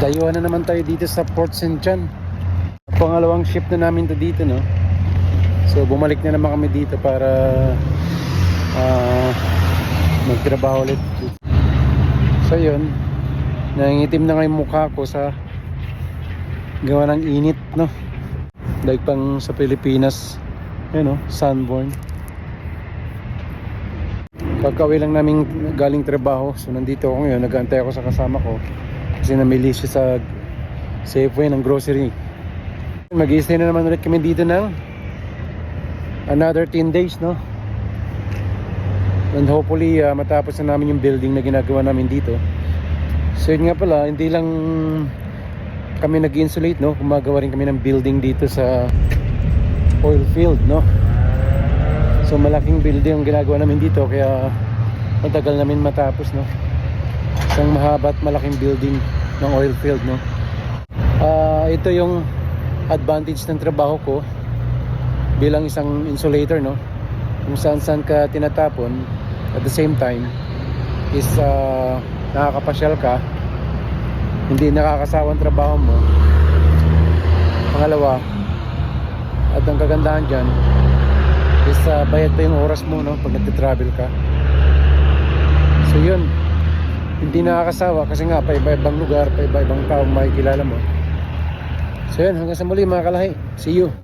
Dayuhan na naman tayo dito sa Port St. John. Pangalawang shift na namin to dito, no? So bumalik na naman kami dito para magtrabaho ulit. So yun, nangingitim na nga yung mukha ko sa gawa ng init, no? Like pang sa Pilipinas, yun, no? Sunburn. Pagka-uwi lang namin galing trabaho, so nandito ako ngayon, nag-aantay ako sa kasama ko kasi namili siya sa Safeway ng grocery. Mag-i-stay na naman ulit kami dito ng another 10 days, no? And hopefully matapos na namin yung building na ginagawa namin dito. So yun nga pala, hindi lang kami nag-insulate, no? Gumagawa rin kami ng building dito sa oil field, no? So malaking building ang ginagawa namin dito, kaya matagal namin matapos, no? Isang mahaba at malaking building ng oil field, no? Ito yung advantage ng trabaho ko bilang isang insulator, no? Kung saan ka tinatapon, at the same time is nakakapasyal ka, hindi nakakasawang trabaho mo. Pangalawa, at ang kagandahan dyan is bayad pa yung oras mo, no? Pag nagte-travel ka. So yun, hindi nakakasawa kasi nga paiba-ibang lugar, paiba-ibang tao makikilala mo. So yun, hanggang sa muli mga kalahi. See you.